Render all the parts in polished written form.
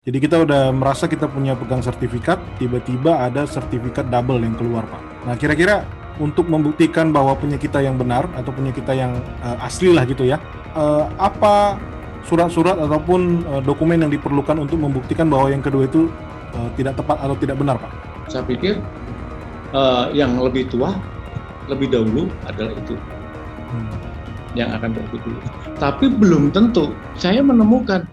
Jadi kita udah merasa kita punya pegang sertifikat, tiba-tiba ada sertifikat double yang keluar, Pak. Nah, kira-kira untuk membuktikan bahwa punya kita yang benar atau punya kita yang asli lah gitu ya, apa surat-surat ataupun dokumen yang diperlukan untuk membuktikan bahwa yang kedua itu tidak tepat atau tidak benar, Pak? Saya pikir yang lebih tua, lebih dahulu adalah itu yang akan terbit dulu. Tapi belum tentu saya menemukan.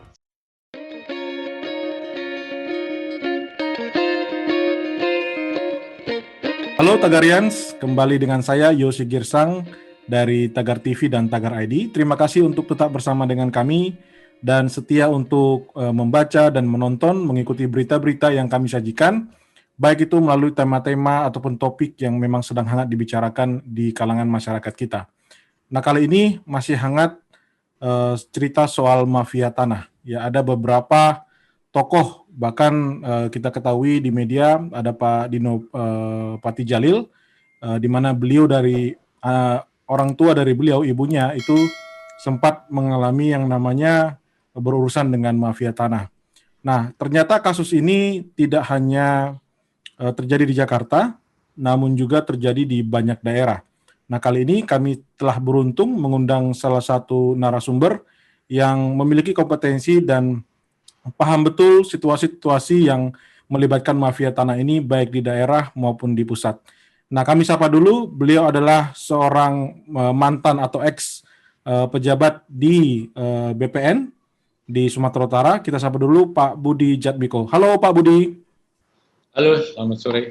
Halo Tagarians, kembali dengan saya Yosi Girsang dari Tagar TV dan Tagar ID. Terima kasih untuk tetap bersama dengan kami dan setia untuk membaca dan menonton, mengikuti berita-berita yang kami sajikan, baik itu melalui tema-tema ataupun topik yang memang sedang hangat dibicarakan di kalangan masyarakat kita. Nah, kali ini masih hangat cerita soal mafia tanah. Ya, ada beberapa tokoh, bahkan kita ketahui di media ada Pak Dino Patijalil, di mana beliau dari orang tua dari beliau, ibunya itu sempat mengalami yang namanya berurusan dengan mafia tanah. Nah, ternyata kasus ini tidak hanya terjadi di Jakarta, namun juga terjadi di banyak daerah. Nah, kali ini kami telah beruntung mengundang salah satu narasumber yang memiliki kompetensi dan paham betul situasi-situasi yang melibatkan mafia tanah ini baik di daerah maupun di pusat. Nah, kami sapa dulu, beliau adalah seorang mantan atau ex pejabat di BPN di Sumatera Utara. Kita sapa dulu Pak Budi Jatmiko. Halo Pak Budi. Halo, selamat sore.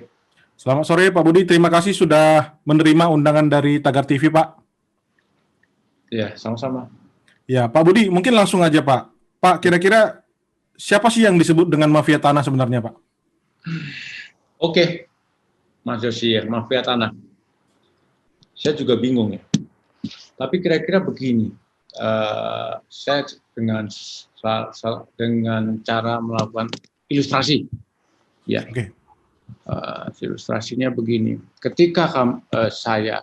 Selamat sore Pak Budi, terima kasih sudah menerima undangan dari Tagar TV, Pak. Ya, sama-sama. Ya, Pak Budi, mungkin langsung aja Pak. Pak, kira-kira siapa sih yang disebut dengan mafia tanah sebenarnya, Pak? Oke, Mas Yosi, mafia tanah. Saya juga bingung ya. Tapi kira-kira begini, saya dengan cara melakukan ilustrasi, ya. Oke. Ilustrasinya begini, ketika saya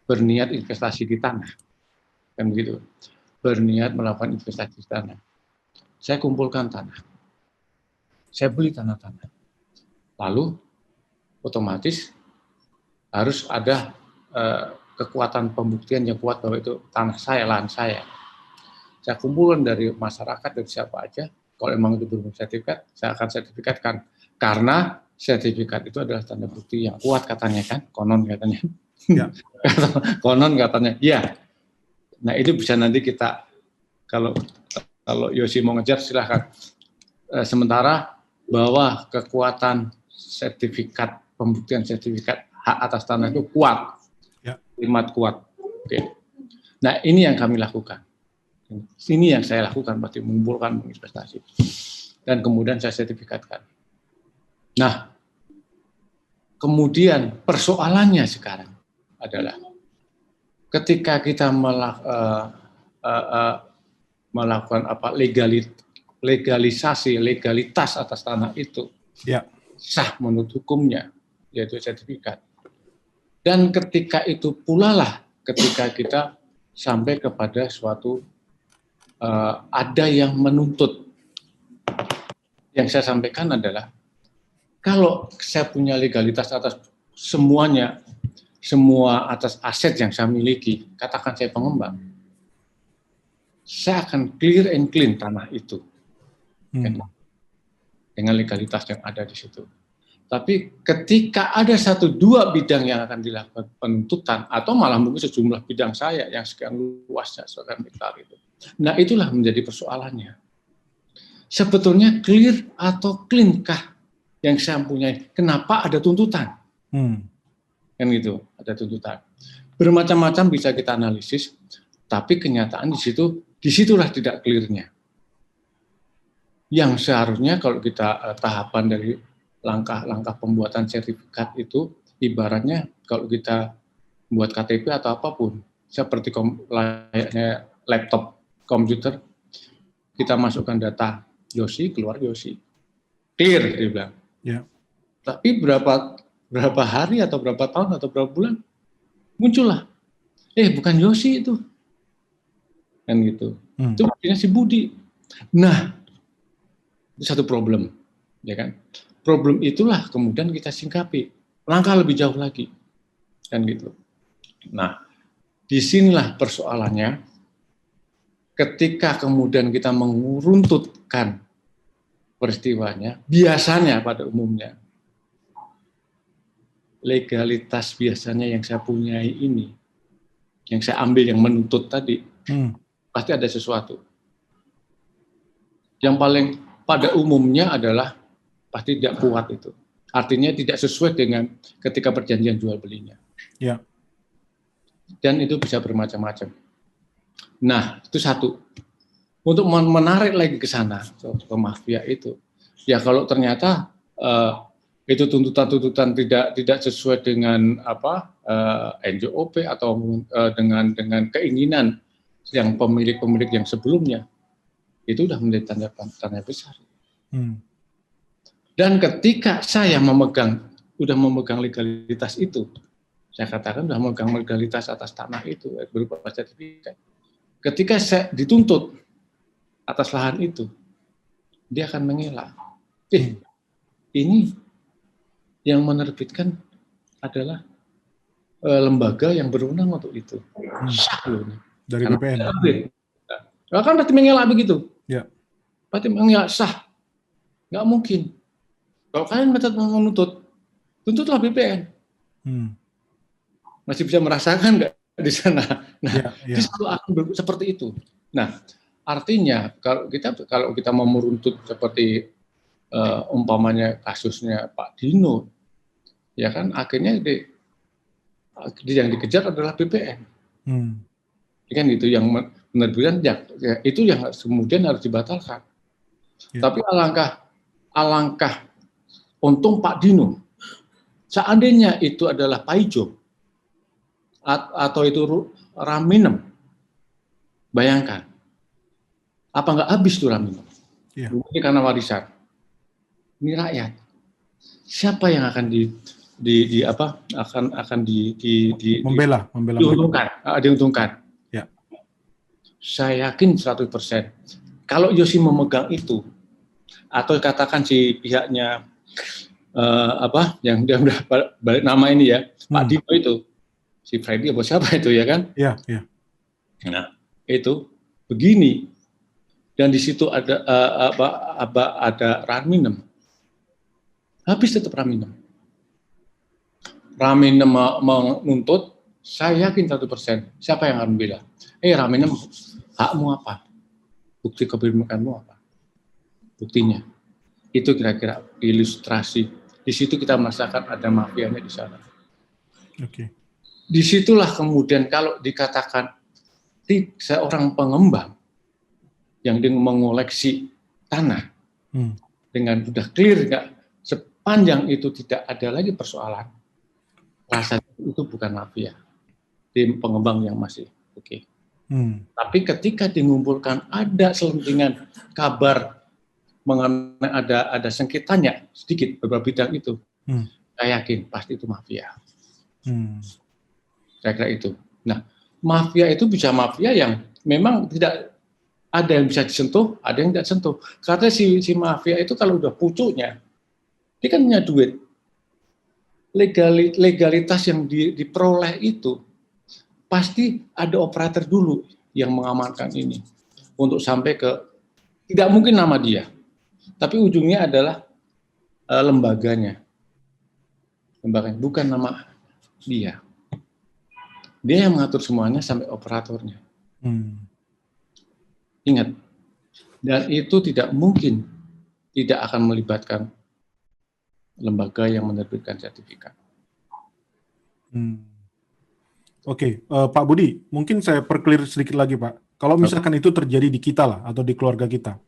berniat investasi di tanah, kan begitu, berniat melakukan investasi di tanah, saya kumpulkan tanah, saya beli tanah-tanah, lalu otomatis harus ada kekuatan pembuktian yang kuat bahwa itu tanah saya, lahan saya. Saya kumpulkan dari masyarakat, dari siapa aja. Kalau memang itu belum sertifikat, saya akan sertifikatkan. Karena sertifikat itu adalah tanda bukti yang kuat katanya kan, konon katanya. Ya. Konon katanya, ya. Nah itu bisa nanti kita, kalau Yosi mau ngejar silahkan. Sementara bahwa kekuatan sertifikat, pembuktian sertifikat hak atas tanah itu kuat, primat kuat. Oke. Nah ini yang kami lakukan. Ini yang saya lakukan, berarti mengumpulkan, menginvestasi. Dan kemudian saya sertifikatkan. Nah, kemudian persoalannya sekarang adalah ketika kita melakukan legalitas atas tanah itu, ya, sah menurut hukumnya, yaitu sertifikat. Dan ketika itu pula lah ketika kita sampai kepada suatu ada yang menuntut. Yang saya sampaikan adalah kalau saya punya legalitas atas semuanya, semua atas aset yang saya miliki, katakan saya pengembang, saya akan clear and clean tanah itu dengan legalitas yang ada di situ. Tapi ketika ada 1-2 bidang yang akan dilakukan penuntutan, atau malah mungkin sejumlah bidang saya yang sekian luasnya, sekian hektar itu, nah itulah menjadi persoalannya. Sebetulnya clear atau clean-kah yang saya punya? Kenapa ada tuntutan? Kan gitu, ada tuntutan. Bermacam-macam bisa kita analisis, tapi kenyataan disitulah tidak clear-nya. Yang seharusnya kalau kita tahapan dari langkah-langkah pembuatan sertifikat itu, ibaratnya kalau kita buat KTP atau apapun, seperti layaknya laptop komputer, kita masukkan data Yosi, keluar Yosi. Clear, dia bilang. Ya. Tapi berapa hari atau berapa tahun atau berapa bulan, muncullah. Bukan Yosi itu. Kan gitu. Itu maksudnya si Budi. Nah, Itu satu problem, ya kan? Problem itulah kemudian kita singkapi, langkah lebih jauh lagi, kan gitu. Nah, disinilah persoalannya, ketika kemudian kita menguruntutkan peristiwanya, biasanya pada umumnya legalitas biasanya yang saya punyai ini, yang saya ambil, yang menuntut tadi, pasti ada sesuatu. Yang paling pada umumnya adalah pasti tidak kuat itu. Artinya tidak sesuai dengan ketika perjanjian jual belinya. Ya. Dan itu bisa bermacam-macam. Nah, itu satu. Untuk menarik lagi ke sana, ke mafia itu, ya kalau ternyata itu tuntutan-tuntutan tidak sesuai dengan NJOP atau dengan keinginan yang pemilik-pemilik yang sebelumnya, itu sudah menjadi tanda besar. Dan ketika saya sudah memegang legalitas itu, saya katakan sudah memegang legalitas atas tanah itu berupa sertifikat. Ketika saya dituntut atas lahan itu, dia akan mengelak. Ini yang menerbitkan adalah lembaga yang berwenang untuk itu. Sah loh ini. Dari BPN. Nah, kan berarti mengelak begitu. Ya. Berarti mengelak sah. Nggak mungkin. Kalau kalian menuntut, tuntutlah BPN. Masih bisa merasakan nggak di sana? Nah, itu selalu akan seperti itu. Nah, artinya kalau kita mau meruntut seperti umpamanya kasusnya Pak Dino, ya kan akhirnya yang dikejar adalah BPN. Kan itu yang menerbitkan, itu yang kemudian harus dibatalkan. Tapi alangkah untung Pak Dino, seandainya itu adalah Paijo atau itu Raminem, bayangkan apa nggak habis tuh Raminem? Mungkin karena warisan. Ini rakyat. Siapa yang akan diuntungkan? Ya. Saya yakin 100%. Kalau Yosi memegang itu, atau katakan si pihaknya yang dia udah balik nama ini ya, Pak Dino itu, si Freddy atau siapa itu ya kan? Iya. Nah itu begini, dan di situ ada Raminem, habis tetap Raminem menuntut, saya yakin 100%. Siapa yang akan membela? Raminem, hakmu apa? Bukti kepemilikanmu apa? Buktinya. Itu kira-kira ilustrasi. Di situ kita merasakan ada mafianya di sana. Oke. Disitulah kemudian kalau dikatakan seorang pengembang yang mengoleksi tanah dengan sudah clear, sepanjang itu tidak ada lagi persoalan, rasanya itu bukan mafia. Tim pengembang yang masih oke. Tapi ketika mengumpulkan ada selentingan kabar mengenai ada sengketanya sedikit beberapa bidang itu, saya yakin pasti itu mafia. Saya kira itu. Nah, mafia itu bisa mafia yang memang tidak ada yang bisa disentuh, ada yang tidak sentuh. Karena si mafia itu kalau udah pucuknya, dia kan punya duit. Legalitas yang diperoleh itu pasti ada operator dulu yang mengamankan ini untuk sampai ke, tidak mungkin nama dia, tapi ujungnya adalah lembaganya, bukan nama dia. Dia yang mengatur semuanya sampai operatornya. Ingat, dan itu tidak mungkin tidak akan melibatkan lembaga yang menerbitkan sertifikat. Oke, Pak Budi, mungkin saya perclear sedikit lagi, Pak. Kalau misalkan itu terjadi di kita lah, atau di keluarga kita.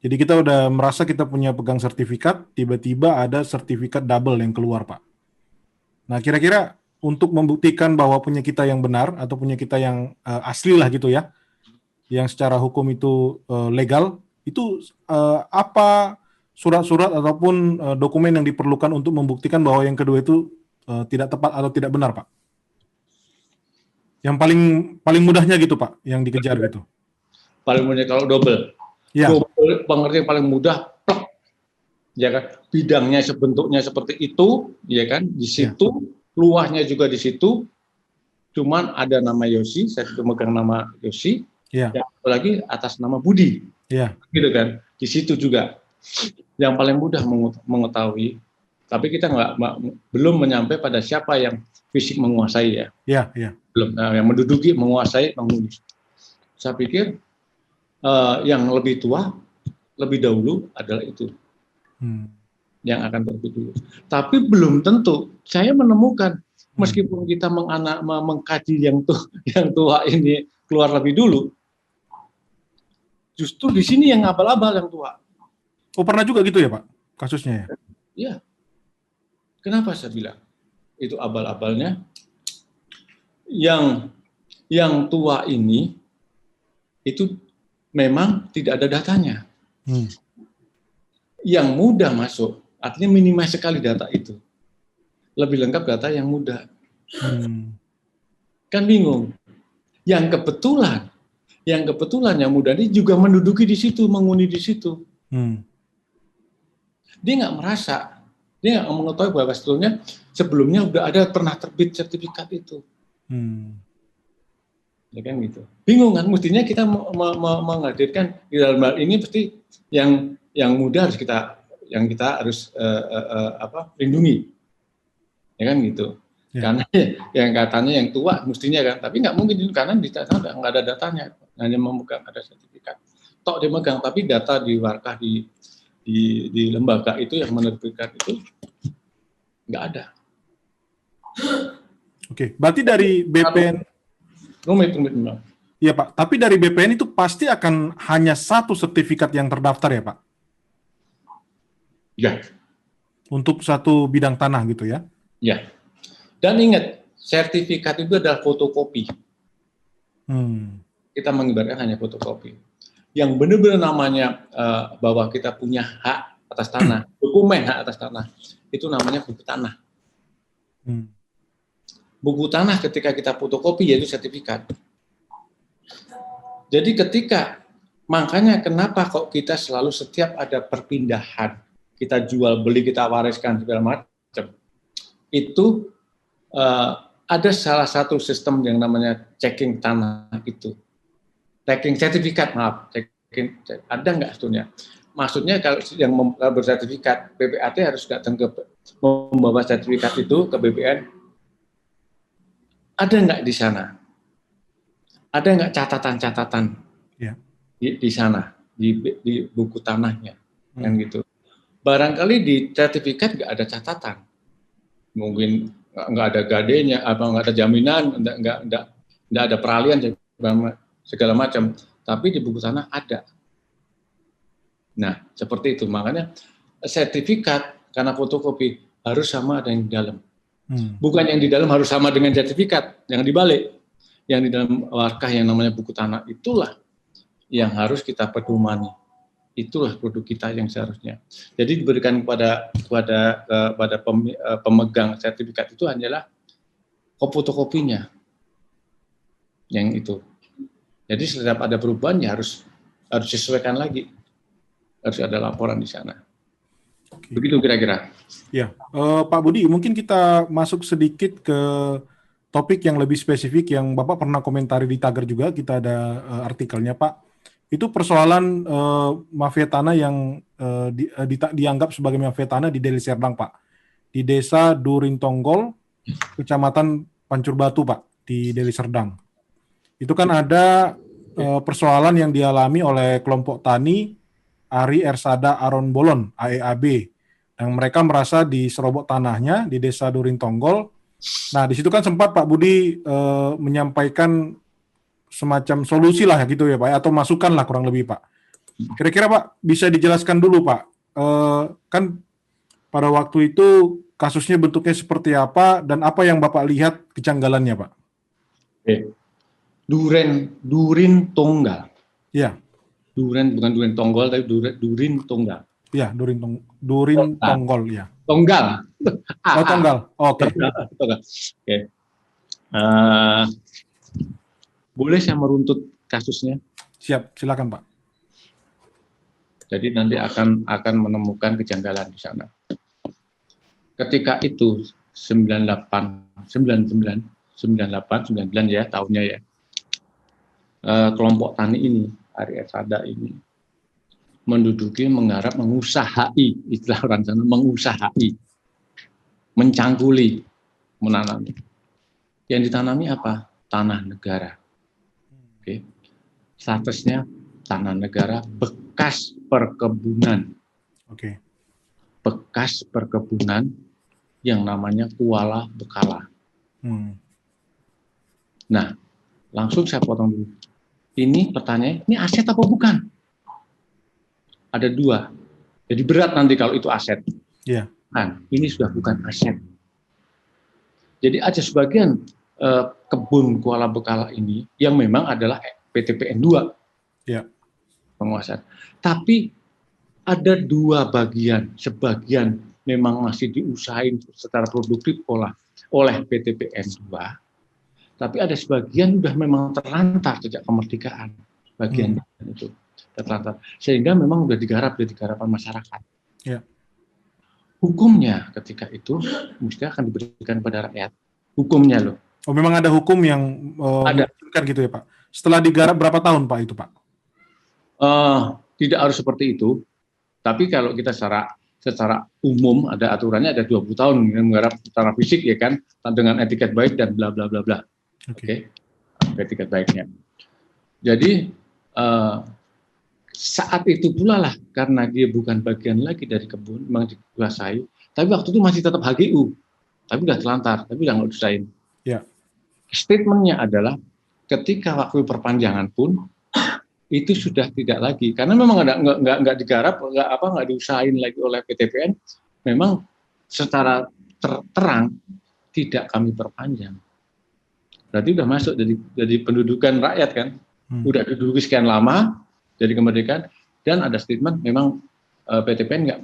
Jadi kita udah merasa kita punya pegang sertifikat, tiba-tiba ada sertifikat double yang keluar, Pak. Nah, kira-kira untuk membuktikan bahwa punya kita yang benar, atau punya kita yang asli lah gitu ya, yang secara hukum itu legal, itu apa surat-surat ataupun dokumen yang diperlukan untuk membuktikan bahwa yang kedua itu tidak tepat atau tidak benar, Pak? Yang paling mudahnya gitu, Pak, yang dikejar gitu. Paling mudah kalau double. Ya, Pengertian paling mudah, plek, ya kan? Bidangnya bentuknya seperti itu, ya kan? Di situ, luasnya juga di situ. Cuman ada nama Yosi, saya sudah megang nama Yosi. ya, Yang satu lagi atas nama Budi, ya, gitu kan? Di situ juga yang paling mudah mengetahui. Tapi kita belum menyampai pada siapa yang fisik menguasai ya. ya, ya. Belum. Nah, yang menduduki, menguasai, menghuni. Saya pikir yang lebih tua, lebih dahulu adalah itu yang akan terbit dulu. Tapi belum tentu. Saya menemukan meskipun kita mengkaji yang tua ini keluar lebih dulu, justru di sini yang abal-abal yang tua. Oh, pernah juga gitu ya, Pak, kasusnya ya? Iya. Kenapa saya bilang itu abal-abalnya? Yang tua ini itu memang tidak ada datanya. Yang muda masuk, artinya minimal sekali data itu. Lebih lengkap data yang muda. Kan bingung. Yang kebetulan yang muda ini juga menduduki di situ, menghuni di situ. Dia nggak merasa, dia nggak mengetahui bahwa sebelumnya udah ada pernah terbit sertifikat itu. Ya kan gitu. Bingung kan, mestinya kita menghadirkan di dalam hal ini pasti yang muda harus kita lindungi. Ya kan gitu. Ya. Karena yang katanya yang tua mestinya kan, tapi nggak mungkin karena di sana nggak ada datanya, hanya memegang ada sertifikat. Tok dia megang, tapi data di warkah di lembaga itu yang menerbitkan itu nggak ada. Oke, berarti dari BPN rumit. Iya Pak, tapi dari BPN itu pasti akan hanya satu sertifikat yang terdaftar ya Pak? Ya. Untuk satu bidang tanah gitu ya? Ya. Dan ingat, sertifikat itu adalah fotokopi. Kita mengibaratkan hanya fotokopi. Yang benar-benar namanya bahwa kita punya hak atas tanah, dokumen hak atas tanah, itu namanya buku tanah. Buku tanah ketika kita fotokopi yaitu sertifikat. Jadi makanya kenapa kok kita selalu setiap ada perpindahan, kita jual beli, kita wariskan segala macam, itu ada salah satu sistem yang namanya checking tanah itu, checking sertifikat, ada nggak sebetulnya? Maksudnya kalau yang bersertifikat PPAT harus datang membawa sertifikat itu ke BPN. Ada nggak di sana? Ada nggak catatan-catatan di sana, di buku tanahnya, kan gitu. Barangkali di sertifikat nggak ada catatan, mungkin nggak ada gadenya, nggak ada jaminan, nggak ada peralihan segala macam. Tapi di buku tanah ada. Nah, seperti itu. Makanya sertifikat karena fotokopi harus sama dengan yang di dalam. Bukan yang di dalam harus sama dengan sertifikat, yang dibalik. Yang di dalam warkah yang namanya buku tanah itulah yang harus kita pedomani. Itulah produk kita yang seharusnya. Jadi diberikan kepada pemegang sertifikat itu hanyalah fotokopinya. Yang itu. Jadi setiap ada perubahan ya harus disesuaikan lagi. Harus ada laporan di sana. Begitu kira-kira. Ya, Pak Budi, mungkin kita masuk sedikit ke topik yang lebih spesifik yang Bapak pernah komentari di Tagar juga, kita ada artikelnya Pak. Itu persoalan mafia tanah yang dianggap sebagai mafia tanah di Deli Serdang Pak. Di Desa Durin Tonggol, Kecamatan Pancur Batu Pak, di Deli Serdang. Itu kan ada persoalan yang dialami oleh kelompok tani Ari Ersada Aron Bolon, AEAB. Yang mereka merasa diserobot tanahnya di Desa Durin Tonggol. Nah, di situ kan sempat Pak Budi menyampaikan semacam solusi lah gitu ya Pak, atau masukan lah kurang lebih Pak. Kira-kira Pak bisa dijelaskan dulu Pak, kan pada waktu itu kasusnya bentuknya seperti apa dan apa yang Bapak lihat kejanggalannya Pak? Durin Tunggal. Ya. Bukan Durin Tonggol, tapi Durin Tunggal. Ya, Durin Tonggol ya. Tonggal. Tonggal. Oke. Oke. Boleh saya meruntut kasusnya? Siap, silakan Pak. Jadi nanti akan menemukan kejanggalan di sana. Ketika itu 98, 99, 98, 99 ya tahunnya ya. Kelompok tani ini, Ari Sada ini menduduki, menggarap, mengusahai, istilah orang sana mengusahai, mencangkuli, menanami. Yang ditanami apa? Tanah negara. Oke. Statusnya tanah negara bekas perkebunan. Oke. Bekas perkebunan yang namanya Kuala Bekala. Nah, langsung saya potong dulu. Ini pertanyaan, ini aset apa bukan? Ada dua. Jadi berat nanti kalau itu aset. Iya. Nah, ini sudah bukan aset. Jadi ada sebagian kebun Kuala Bekala ini yang memang adalah PTPN 2. Iya. Penguasaan. Tapi ada dua bagian, sebagian memang masih diusahain secara produktif oleh PTPN 2, tapi ada sebagian sudah memang terlantar sejak kemerdekaan, bagian itu terlantar, sehingga memang sudah digarap masyarakat. Ya. Hukumnya ketika itu mesti akan diberikan kepada rakyat. Hukumnya loh. Oh, memang ada hukum yang ada gitu ya Pak. Setelah digarap berapa tahun Pak itu Pak? Tidak harus seperti itu. Tapi kalau kita secara umum ada aturannya, ada 20 tahun menggarap secara fisik ya kan, dengan etiket baik dan bla bla bla bla. Oke. Etiket baiknya. Jadi saat itu pula lah, karena dia bukan bagian lagi dari kebun, memang dikuasai, tapi waktu itu masih tetap HGU, tapi udah telantar, tapi udah nggak diusahain. Ya. Statementnya adalah ketika waktu perpanjangan pun itu sudah tidak lagi, karena memang nggak digarap, nggak diusahain lagi oleh PTPN, memang secara terang tidak kami perpanjang. Berarti udah masuk jadi pendudukan rakyat kan, udah diduduki sekian lama jadi kemerdekaan, dan ada statement memang PTPN nggak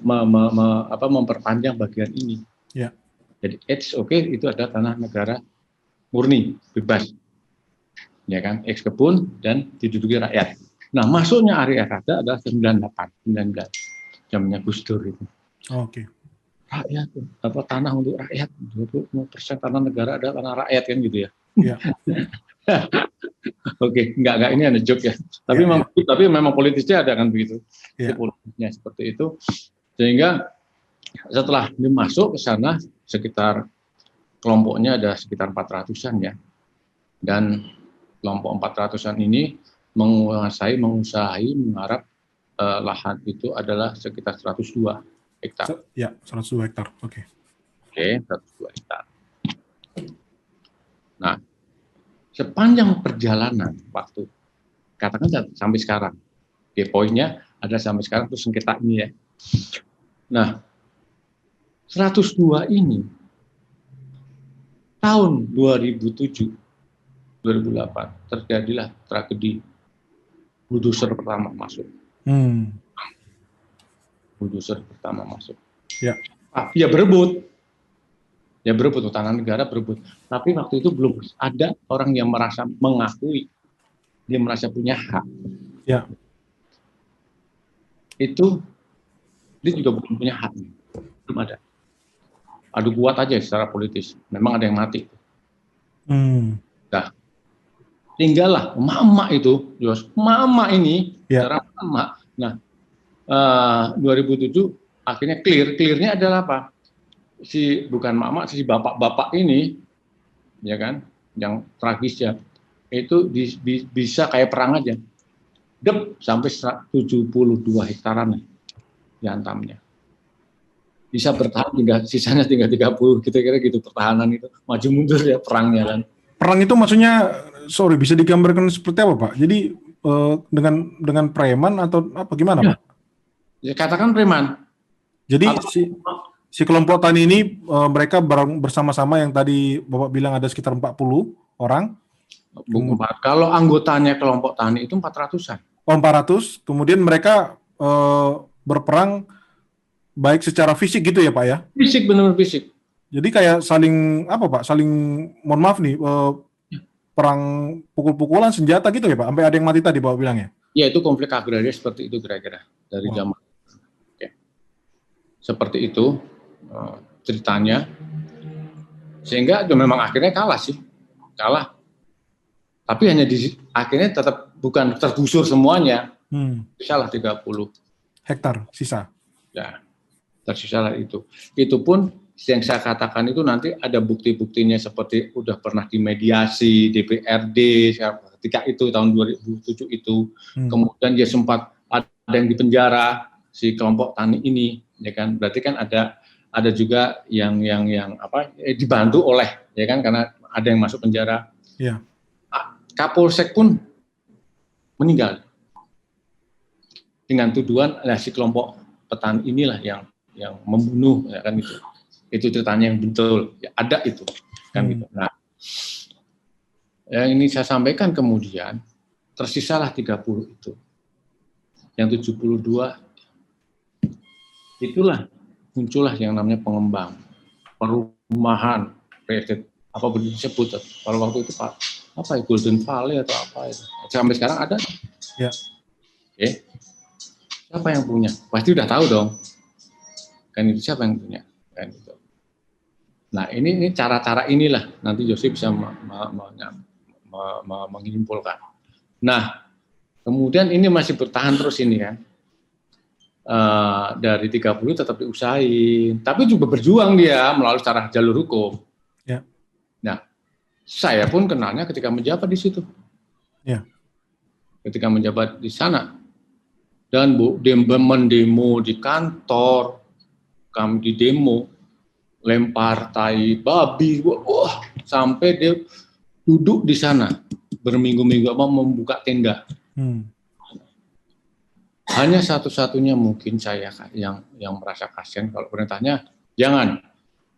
memperpanjang bagian ini. Ya. Jadi it's okay, itu adalah tanah negara murni, bebas, ya kan, ex kebun dan diduduki rakyat. Nah, masuknya Ari Sada adalah 98, 19, zamannya Gus Dur itu. Oke. Rakyat, tanah untuk rakyat, 20% tanah negara adalah tanah rakyat kan gitu ya. Iya. Oke, enggak ini ada joke ya. Tapi memang politisnya ada kan begitu. Itu politisnya seperti itu. Sehingga setelah dimasuk ke sana sekitar kelompoknya ada sekitar 400-an ya. Dan kelompok 400-an ini menguasai, menggarap lahan itu adalah sekitar 102 hektar. Ya, 102 hektar. Oke. Oke, 102 hektar. Nah, sepanjang perjalanan waktu, katakan sampai sekarang, oke, poinnya ada sampai sekarang, terus sengketa ini ya. Nah, 102 ini tahun 2007, 2008 terjadilah tragedi bulldozer pertama masuk. Bulldozer pertama masuk. Ya. Ya berebut. Ya berebut, tanah negara berebut. Tapi waktu itu belum ada orang yang merasa mengakui dia merasa punya hak. Ya. Itu dia juga belum punya hak. Belum ada. Adu kuat aja secara politis. Memang ada yang mati. Nah, tinggallah emak-emak itu, emak-emak ini, cara emak. Nah, 2007 akhirnya clearnya adalah apa? Bukan emak-emak, si bapak-bapak ini, ya kan, yang tragis ya, itu bisa kayak perang aja, sampai 72 hektaran dihantamnya. Bisa bertahan sisanya tinggal 30, kira-kira gitu pertahanan itu, maju mundur ya perangnya kan. Perang itu maksudnya, bisa digambarkan seperti apa Pak? Jadi dengan preman atau apa gimana Pak? Ya katakan preman. Jadi si kelompok tani ini mereka bersama-sama yang tadi Bapak bilang ada sekitar 40 orang. Kalau anggotanya kelompok tani itu 400-an. Oh, 400. Kemudian mereka berperang baik secara fisik gitu ya Pak ya? Fisik, benar-benar fisik. Jadi kayak saling mohon maaf nih, perang pukul-pukulan senjata gitu ya Pak? Sampai ada yang mati tadi Bapak bilang ya? Ya, itu konflik agraria seperti itu kira-kira dari Wow. zaman. Oke. Seperti itu ceritanya. Sehingga itu memang akhirnya kalah sih. Kalah. Tapi hanya akhirnya tetap bukan tergusur semuanya. Salah 30 hektar sisa. Ya, tersisalah itu. Itu pun yang saya katakan itu nanti ada bukti-buktinya seperti udah pernah dimediasi DPRD ketika itu tahun 2007 itu. Kemudian dia sempat ada yang dipenjara si kelompok tani ini, ya kan? Berarti kan ada juga yang dibantu oleh, ya kan, karena ada yang masuk penjara. Ya. Kapolsek pun meninggal dengan tuduhan si kelompok petani inilah yang membunuh, ya kan itu. Itu ceritanya yang betul, ya, ada itu kan gitu. Nah, yang ini saya sampaikan kemudian tersisalah 30 itu. Yang 72 itulah muncullah yang namanya pengembang perumahan apa disebut kalau waktu itu Pak Golden Valley atau apa itu. Sampai sekarang ada. Ya. Oke. Siapa yang punya? Pasti udah tahu dong. Kan itu siapa yang punya? Kan itu. Nah, ini cara-cara inilah nanti Yosi bisa menyimpulkan. Nah, kemudian ini masih bertahan terus ini kan. Dari 30 tetap diusahain, tapi juga berjuang dia melalui cara jalur hukum. Ya. Nah, saya pun kenalnya ketika menjabat di situ. Ya. Ketika menjabat di sana. Dan mendemo di kantor, kami di demo, lempar tai babi, wah, sampai dia duduk di sana berminggu-minggu membuka tenda. Hanya satu-satunya mungkin saya yang merasa kasihan kalau perintahnya jangan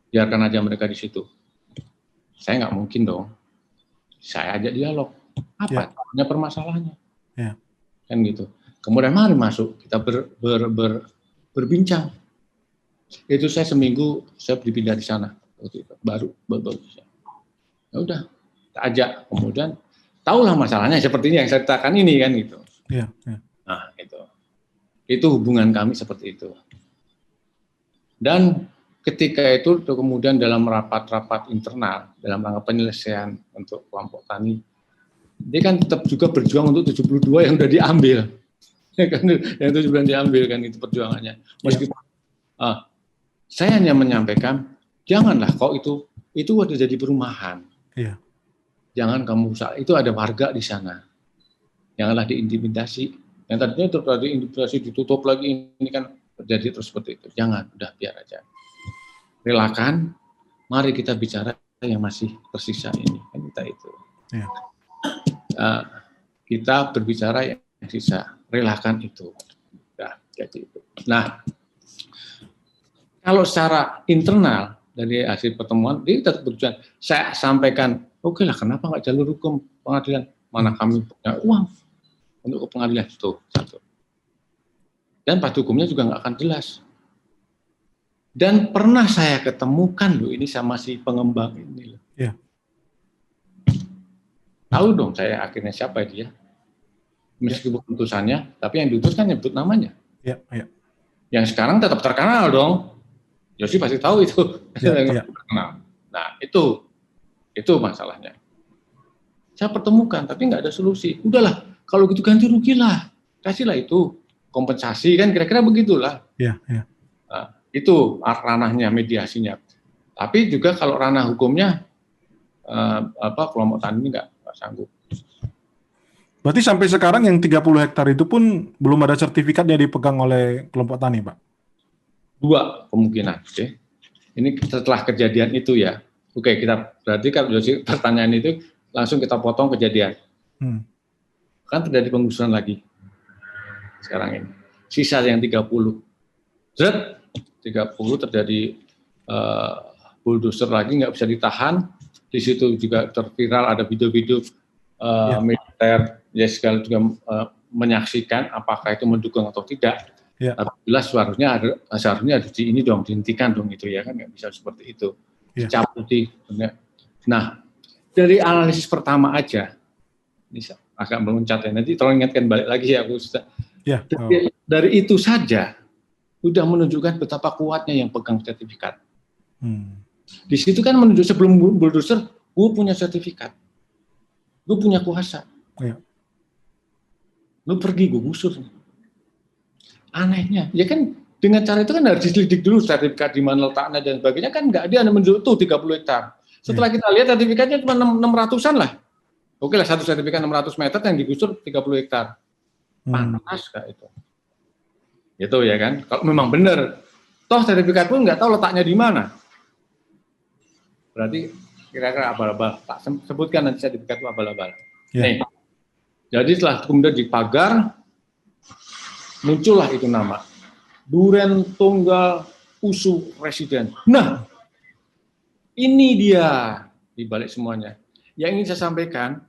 biarkan aja mereka di situ. Saya nggak mungkin dong. Saya ajak dialog. Apa ya permasalahannya? Ya. Kan gitu. Kemudian mari masuk kita berbincang. Itu saya seminggu saya dipindah di sana waktu itu baru. Ya udah, kita ajak. Kemudian tahulah masalahnya sepertinya yang saya katakan ini kan gitu. Ya. Nah itu hubungan kami seperti itu. Dan ketika itu kemudian dalam rapat-rapat internal dalam rangka penyelesaian untuk kelompok tani, dia kan tetap juga berjuang untuk 72 yang sudah diambil. Kan yang itu juga diambil kan itu perjuangannya. Meskipun saya hanya menyampaikan janganlah kok itu ada jadi perumahan. Iya. Jangan kamu itu ada warga di sana. Janganlah diintimidasi. Yang tadinya terjadi intimidasi ditutup lagi ini kan terjadi terus seperti itu. Jangan, udah biar aja. Relakan, mari kita bicara yang masih tersisa ini kan kita itu. Iya. Kita berbicara yang sisa. Relakan itu. Nah, jadi itu. Nah, kalau secara internal dari hasil pertemuan, dia tetap berjalan. Saya sampaikan, oke lah, kenapa nggak jalur hukum pengadilan? Mana kami punya uang untuk ke pengadilan itu satu. Dan pasti hukumnya juga nggak akan jelas. Dan pernah saya ketemukan loh ini sama si pengembang ini. Iya. Tahu dong saya akhirnya siapa dia. Meskipun putusannya, tapi yang diutus kan nyebut namanya. Iya. Yang sekarang tetap terkenal dong. Yosi pasti tahu itu. Iya. Terkenal. Nah itu masalahnya. Saya pertemukan, tapi nggak ada solusi. Udahlah, kalau gitu ganti rugi lah, kasihlah itu kompensasi kan kira-kira begitulah. Iya. Nah, itu ranahnya mediasinya. Tapi juga kalau ranah hukumnya, kelompok tani ini nggak sanggup. Berarti sampai sekarang yang 30 hektar itu pun belum ada sertifikat yang dipegang oleh kelompok tani, Pak? 2 kemungkinan. Oke. Ini setelah kejadian itu ya. Oke, kita berarti kalau pertanyaan itu langsung kita potong kejadian. Kan terjadi penggusuran lagi sekarang ini. Sisa yang 30. 30 terjadi bulldozer lagi nggak bisa ditahan. Di situ juga terviral ada video-video militer. Ya sekali juga menyaksikan apakah itu mendukung atau tidak. Ya. Tapi jelas seharusnya ini dong dihentikan dong itu ya kan nggak bisa seperti itu. Ya. Dicabuti. Nah dari analisis pertama aja, agak meloncat ya. Nanti tolong ingatkan balik lagi ya, Bu Ustaz. Ya. Dari itu saja sudah menunjukkan betapa kuatnya yang pegang sertifikat. Di situ kan menunjuk sebelum bulldozer, gue punya sertifikat, gue punya kuasa. Ya. Lu pergi, gue gusur. Anehnya, ya kan dengan cara itu kan harus diselidik dulu sertifikat di mana letaknya dan sebagainya, kan nggak ada yang menunjuk tuh 30 hektar. Setelah kita lihat sertifikatnya cuma 600-an lah. Oke lah, satu sertifikat 600 meter yang digusur 30 hektar. Panas gak itu? Itu ya kan, kalau memang benar. Toh sertifikat pun nggak tahu letaknya di mana. Berarti kira-kira abal-abal. Tak sebutkan nanti sertifikat itu abal-abal. Nih, jadi setelah kemudian dipagar, muncullah itu nama. Duren Tunggal Usu Residen. Nah, ini dia di balik semuanya. Yang ingin saya sampaikan,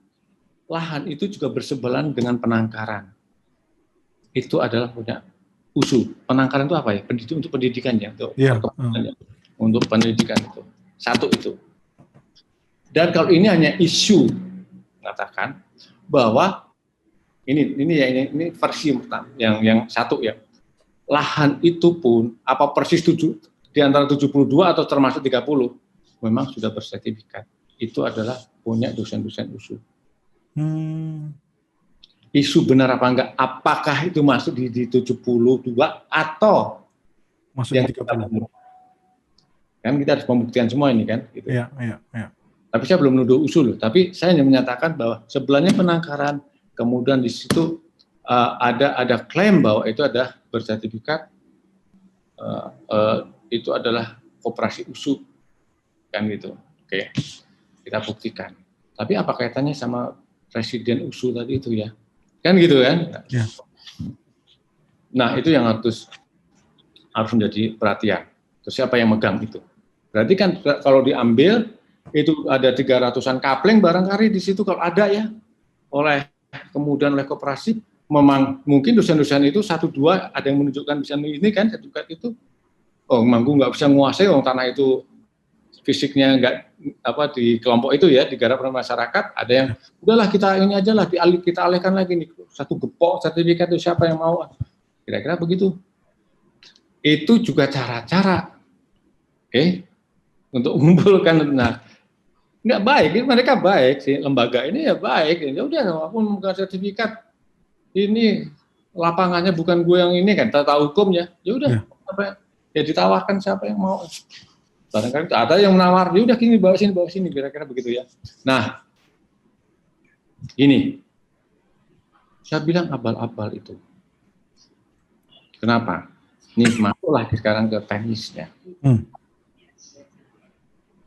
lahan itu juga berseberangan dengan penangkaran. Itu adalah punya USU. Penangkaran itu apa ya? Untuk pendidikan ya, untuk pendidikan itu. Satu itu. Dan kalau ini hanya isu mengatakan bahwa ini versi yang satu ya. Lahan itu pun apa persis di antara 72 atau termasuk 30 memang sudah bersertifikat. Itu adalah punya dosen-dosen USU. Isu benar apa enggak? Apakah itu masuk di 72 atau masuk di 30? Kan kita harus pembuktian semua ini kan. Gitu. Ya. Tapi saya belum menuduh usul, tapi saya hanya menyatakan bahwa sebelahnya penangkaran, kemudian di situ ada klaim bahwa itu ada bersertifikat, itu adalah koperasi USU, kan gitu. Oke, kita buktikan. Tapi apa kaitannya sama presiden USU tadi itu ya? Kan gitu kan? Ya. Nah itu yang harus menjadi perhatian. Terus siapa yang megang itu? Berarti kan kalau diambil itu ada 300-an kapling barangkali di situ kalau ada ya, kemudian oleh koperasi, memang mungkin dosen-dosen itu 1-2 ada yang menunjukkan bisa ini kan sertifikat itu. Oh, memang gue nggak bisa menguasai tanah itu fisiknya nggak di kelompok itu ya, digarap oleh masyarakat. Ada yang udahlah kita ini aja lah, kita alihkan lagi nih satu gepok sertifikat itu siapa yang mau? Kira-kira begitu. Itu juga cara-cara, untuk mengumpulkan. Nah, nggak baik, mereka baik sih, lembaga ini ya baik. Ya udah, walaupun bukan sertifikat, ini lapangannya bukan gue yang ini kan, tata hukumnya. Ya udah, ya ditawarkan siapa yang mau. Barangkali ada yang menawar, ya udah gini bawa sini, kira-kira begitu ya. Nah, ini saya bilang abal-abal itu. Kenapa? Ini masuklah sekarang ke teknisnya.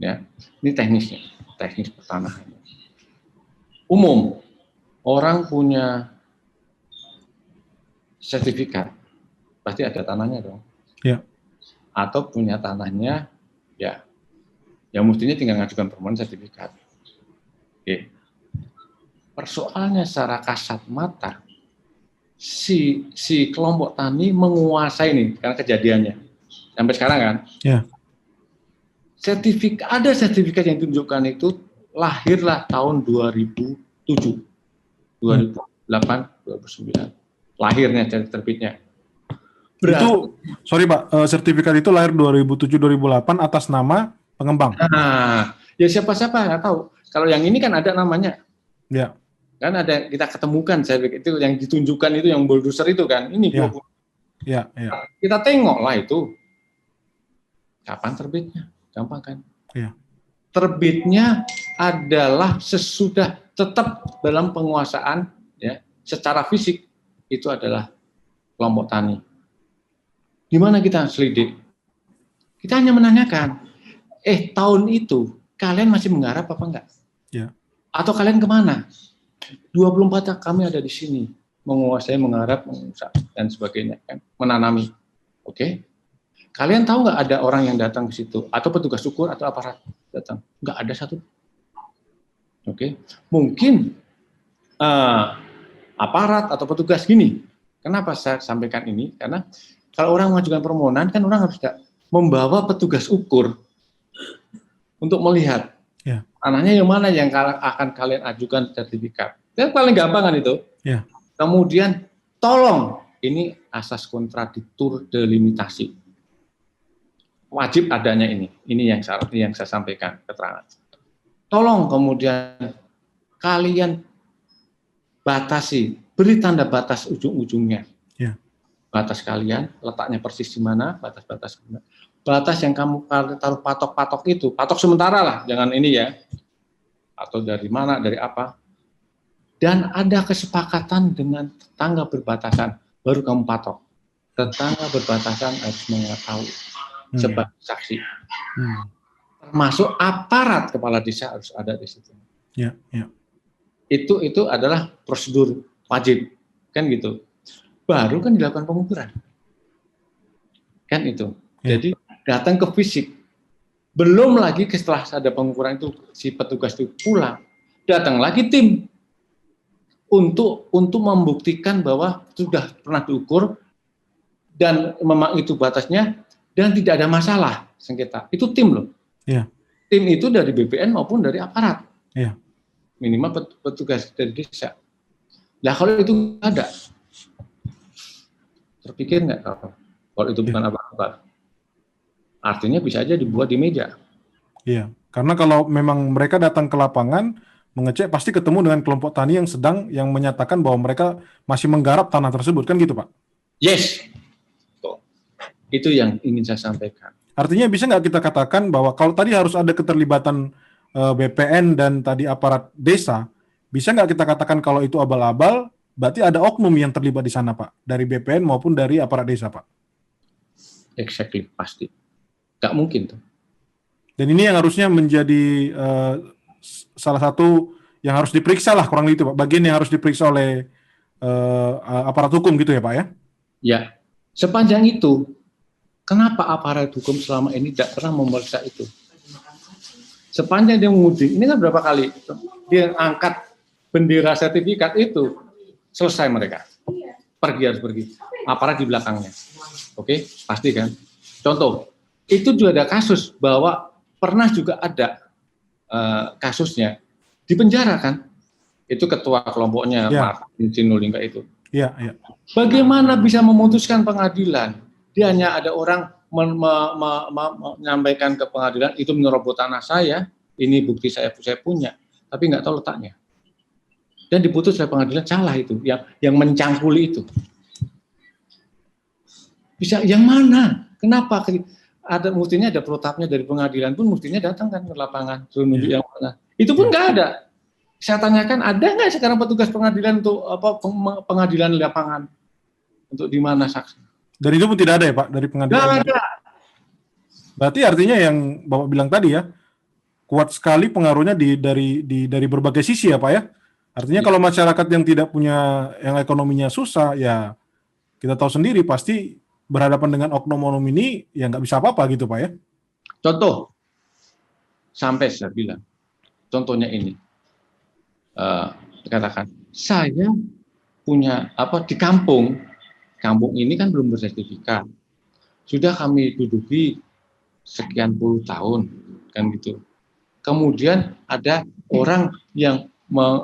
Ya, ini teknisnya, teknis pertanahan. Umum, orang punya sertifikat, pasti ada tanahnya dong. Ya. Atau punya tanahnya, ya mestinya tinggal ngajukan permohonan sertifikat. Oke. Persoalannya secara kasat mata, si kelompok tani menguasai nih, karena kejadiannya sampai sekarang kan. Ya. Ada sertifikat yang ditunjukkan itu lahirlah tahun 2007, 2008, 2009 lahirnya terbitnya. Itu, sorry Pak, sertifikat itu lahir 2007-2008 atas nama pengembang. Nah, ya siapa-siapa nggak tahu. Kalau yang ini kan ada namanya. Ya. Kan ada, kita ketemukan sertifikat itu yang ditunjukkan itu yang bulldozer itu kan. Ini ya. Kita tengok lah itu. Kapan terbitnya? Gampang kan? Ya. Terbitnya adalah sesudah tetap dalam penguasaan ya, secara fisik itu adalah kelompok tani. Di mana kita selidik? Kita hanya menanyakan, tahun itu kalian masih menggarap apa enggak? Ya. Atau kalian kemana? 24 kami ada di sini, menguasai, menggarap, mengusap, dan sebagainya, kan? Menanami. Oke? Kalian tahu nggak ada orang yang datang ke situ, atau petugas ukur atau aparat datang? Nggak ada satu. Oke? Mungkin aparat atau petugas gini. Kenapa saya sampaikan ini? Karena kalau orang mengajukan permohonan, kan orang harus membawa petugas ukur untuk melihat tanahnya yang mana yang akan kalian ajukan sertifikat. Yang paling gampang kan itu. Ya. Kemudian tolong, ini asas kontradiktur delimitasi. Wajib adanya ini yang saya sampaikan keterangan. Tolong kemudian kalian batasi, beri tanda batas ujung-ujungnya. Ya. Batas kalian letaknya persis di mana, batas-batas batas yang kamu taruh patok-patok itu, patok sementara lah, jangan ini ya, atau dari mana, dari apa, dan ada kesepakatan dengan tetangga berbatasan, baru kamu patok. Tetangga berbatasan harus mengetahui sebagai saksi, termasuk aparat kepala desa harus ada di situ. Ya, ya. Itu adalah prosedur wajib, kan gitu. Baru kan dilakukan pengukuran, kan itu. Ya. Jadi datang ke fisik, belum lagi setelah ada pengukuran itu si petugas itu pulang, datang lagi tim untuk membuktikan bahwa sudah pernah diukur dan memang itu batasnya dan tidak ada masalah sengketa. Itu tim loh. Ya. Tim itu dari BPN maupun dari aparat. Ya. Minimal petugas dari desa. Nah kalau itu ada, terpikir nggak kalau itu bukan abal-abal? Artinya bisa aja dibuat di meja. Iya, karena kalau memang mereka datang ke lapangan mengecek pasti ketemu dengan kelompok tani yang menyatakan bahwa mereka masih menggarap tanah tersebut, kan gitu Pak? Yes, itu yang ingin saya sampaikan. Artinya bisa nggak kita katakan bahwa kalau tadi harus ada keterlibatan BPN dan tadi aparat desa, bisa nggak kita katakan kalau itu abal-abal, berarti ada oknum yang terlibat di sana Pak, dari BPN maupun dari aparat desa Pak? Exactly, pasti. Nggak mungkin tuh. Dan ini yang harusnya menjadi salah satu yang harus diperiksa lah kurang lebih itu Pak, bagian yang harus diperiksa oleh aparat hukum gitu ya Pak ya? Ya, sepanjang itu, kenapa aparat hukum selama ini tidak pernah memeriksa itu? Sepanjang dia menguji, ini kan berapa kali dia angkat bendera sertifikat itu, selesai mereka. Harus pergi. Aparat di belakangnya. Oke, pasti kan? Contoh, itu juga ada kasus bahwa pernah juga ada kasusnya di penjara kan? Itu ketua kelompoknya Martin Sinulinga itu. Iya, iya. Bagaimana bisa memutuskan pengadilan? Dia hanya ada orang menyampaikan ke pengadilan itu menyerobot tanah saya, ini bukti saya punya, tapi nggak tahu letaknya. Dan diputus oleh pengadilan salah itu, yang mencangkuli itu. Bisa yang mana? Kenapa? Ada mestinya ada protapnya dari pengadilan pun mestinya datang kan ke lapangan suruh nunjuk yang mana. Itu pun nggak ada. Saya tanyakan ada nggak sekarang petugas pengadilan untuk pengadilan lapangan untuk di mana saksi? Dan itu pun tidak ada ya Pak dari pengadilan. Nggak ada. Berarti artinya yang Bapak bilang tadi ya, kuat sekali pengaruhnya dari berbagai sisi ya Pak ya. Artinya kalau masyarakat yang tidak punya, yang ekonominya susah ya kita tahu sendiri pasti berhadapan dengan oknum-oknum ini ya nggak bisa apa-apa gitu Pak ya. Contoh, sampai saya bilang, contohnya ini, dikatakan saya punya di kampung ini kan belum bersertifikat, sudah kami duduki sekian puluh tahun kan gitu. Kemudian ada orang yang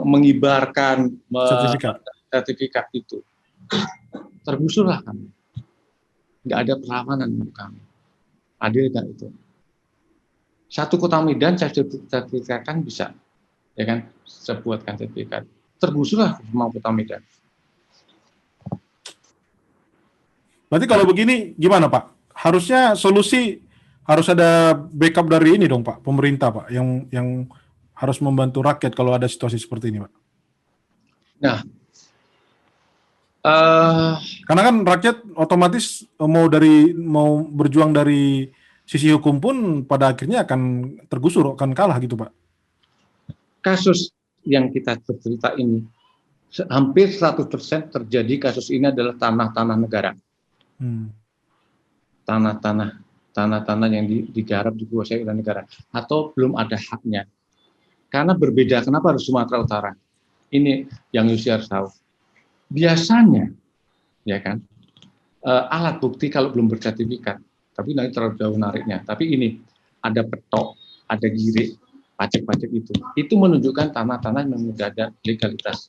mengibarkan sertifikat itu, tergusurlah kami. Nggak ada perlawanan untuk kami. Adil nggak itu? Satu Kota Medan saya sertifikatkan bisa, ya kan? Saya buatkan sertifikat. Tergusurlah semua Kota Medan. Berarti kalau begini gimana Pak? Harusnya solusi harus ada backup dari ini dong Pak, pemerintah Pak, yang harus membantu rakyat kalau ada situasi seperti ini Pak. Nah, karena kan rakyat otomatis mau berjuang dari sisi hukum pun pada akhirnya akan tergusur, akan kalah gitu Pak. Kasus yang kita cerita ini hampir 100% terjadi kasus ini adalah tanah-tanah negara. Tanah-tanah yang digarap dikuasai oleh negara atau belum ada haknya. Karena berbeda, kenapa harus Sumatera Utara? Ini yang Yusi harus tahu. Biasanya, ya kan, alat bukti kalau belum bersertifikat, tapi nanti terlalu jauh nariknya. Tapi ini ada petok, ada girik, pajak-pajak itu menunjukkan tanah-tanah yang sudah ada legalitas.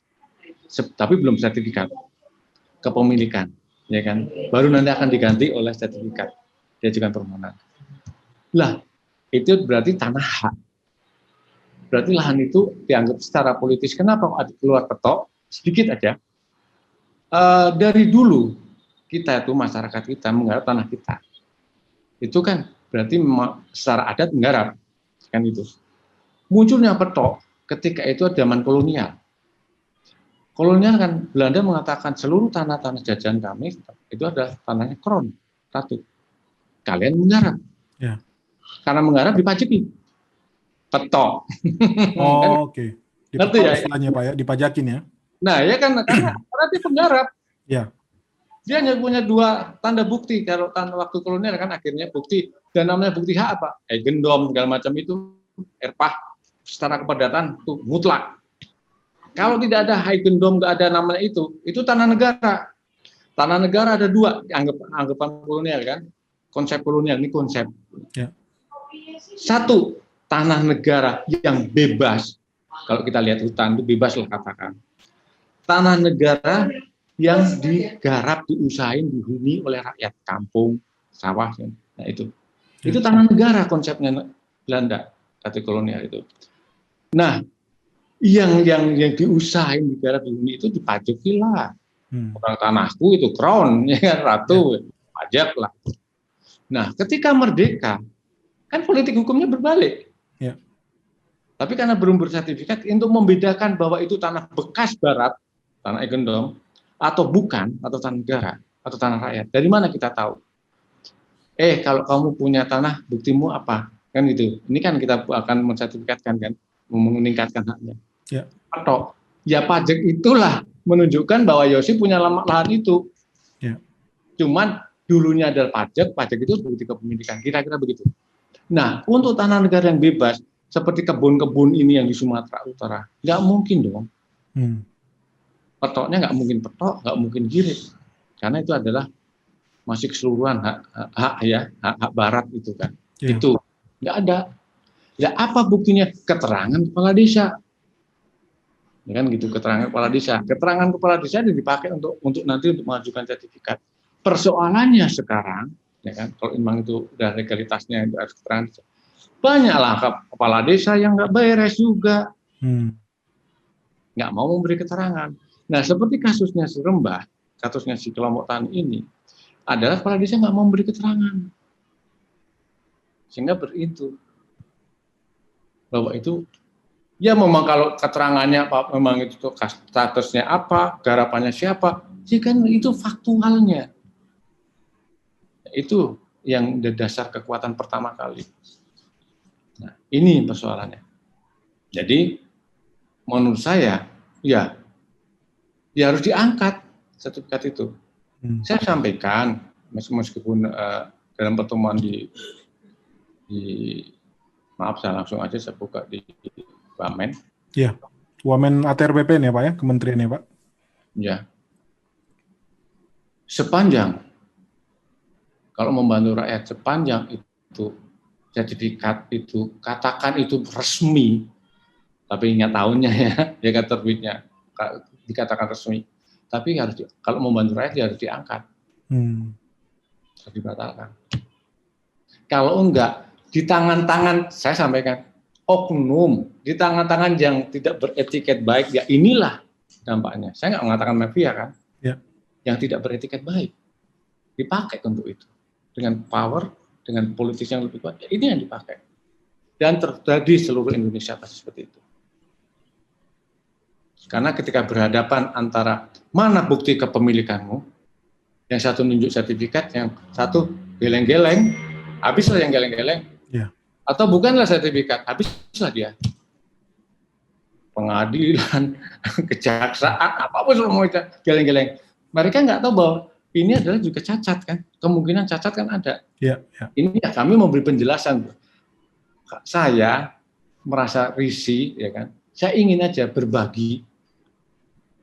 tapi belum sertifikat kepemilikan, ya kan? Baru nanti akan diganti oleh sertifikat diajukan permohonan. Lah, itu berarti tanah hak. Berarti lahan itu dianggap secara politis. Kenapa keluar petok? Sedikit aja. Dari dulu kita itu masyarakat kita menggarap tanah kita. Itu kan berarti secara adat menggarap, kan itu. Munculnya petok ketika itu zaman kolonial. Kolonial kan Belanda mengatakan seluruh tanah-tanah jajahan kami itu adalah tanahnya kron, ratu. Kalian menggarap. Ya. Karena menggarap dipajaki. Petok. Oh, oke. Ngerti ya? Istilahnya Pak ya, dipajakin ya. Nah, ya kan karena dia penggarap. Ya. Dia hanya punya 2 tanda bukti. Kalau waktu kolonial kan akhirnya bukti, dan namanya bukti hak apa? Eigendom segala macam itu, erpah secara kepadatan itu mutlak. Kalau tidak ada eigendom, nggak ada namanya itu tanah negara. Tanah negara ada 2, anggapan kolonial kan, konsep kolonial ini konsep. Ya. 1, tanah negara yang bebas. Kalau kita lihat hutan itu bebas lah katakan. Tanah negara yang digarap, diusahain, dihuni oleh rakyat kampung, sawah. Nah itu tanah negara konsepnya Belanda, kata kolonial itu. Nah, yang diusahain, digarap, dihuni itu dipajaki lah. Orang tanahku itu crown, ya kan, ratu, pajak lah. Nah, ketika merdeka, kan politik hukumnya berbalik. Ya. Tapi karena belum bersertifikat, untuk membedakan bahwa itu tanah bekas barat, tanah eigendom, atau bukan, atau tanah negara, atau tanah rakyat. Dari mana kita tahu? Kalau kamu punya tanah, buktimu apa? Kan gitu. Ini kan kita akan mensertifikatkan kan, meningkatkan haknya. Ya. Atau ya pajak itulah menunjukkan bahwa Yosi punya lahan itu. Ya. Cuman dulunya adalah pajak itu bukti kepemilikan. Kira-kira begitu. Nah, untuk tanah negara yang bebas, seperti kebun-kebun ini yang di Sumatera Utara, nggak mungkin dong. Petoknya nggak mungkin petok, nggak mungkin girit, karena itu adalah masih keseluruhan hak barat itu kan. Ya. Itu nggak ada. Ya apa buktinya? Keterangan kepala desa. Ya kan gitu, keterangan kepala desa. Keterangan kepala desa dipakai untuk nanti untuk mengajukan sertifikat. Persoalannya sekarang, ya kan, kalau memang itu udah legalitasnya itu harus keterangan. Banyaklah kepala desa yang nggak beres juga, nggak mau memberi keterangan. Nah, seperti kasusnya si Rembah, kasusnya si kelompok tani ini, adalah kepala desa nggak mau memberi keterangan, sehingga berintu bahwa itu, ya memang kalau keterangannya memang itu statusnya apa, garapannya siapa, sih kan itu faktualnya. Itu yang dasar kekuatan pertama kali. Nah, ini persoalannya. Jadi, menurut saya, ya harus diangkat sertifikat itu. Saya sampaikan, meskipun dalam pertemuan maaf saya langsung aja saya buka di Wamen. Ya, Wamen ATR BPN ya Pak ya, kementerian ya Pak. Ya. Sepanjang, kalau membantu rakyat, sepanjang itu sertifikat itu, katakan itu resmi, tapi ingat tahunnya ya kan terbitnya, dikatakan resmi. Tapi kalau membantu rakyat harus diangkat, harus dibatalkan. Kalau enggak, di tangan-tangan, saya sampaikan, oknum, di tangan-tangan yang tidak beretiket baik, ya inilah dampaknya. Saya nggak mengatakan mafia kan, ya. Yang tidak beretiket baik, dipakai untuk itu. Dengan power, dengan politis yang lebih kuat, ya ini yang dipakai. Dan terjadi seluruh Indonesia pasti seperti itu. Karena ketika berhadapan antara mana bukti kepemilikanmu, yang satu nunjuk sertifikat, yang satu geleng-geleng, habislah yang geleng-geleng. Ya. Atau bukanlah sertifikat, habislah dia. Pengadilan, kejaksaan, apapun semua itu geleng-geleng. Mereka nggak tahu bahwa ini adalah juga cacat kan, kemungkinan cacat kan ada. Ya. Ini ya kami memberi penjelasan. Saya merasa risih, ya kan. Saya ingin aja berbagi.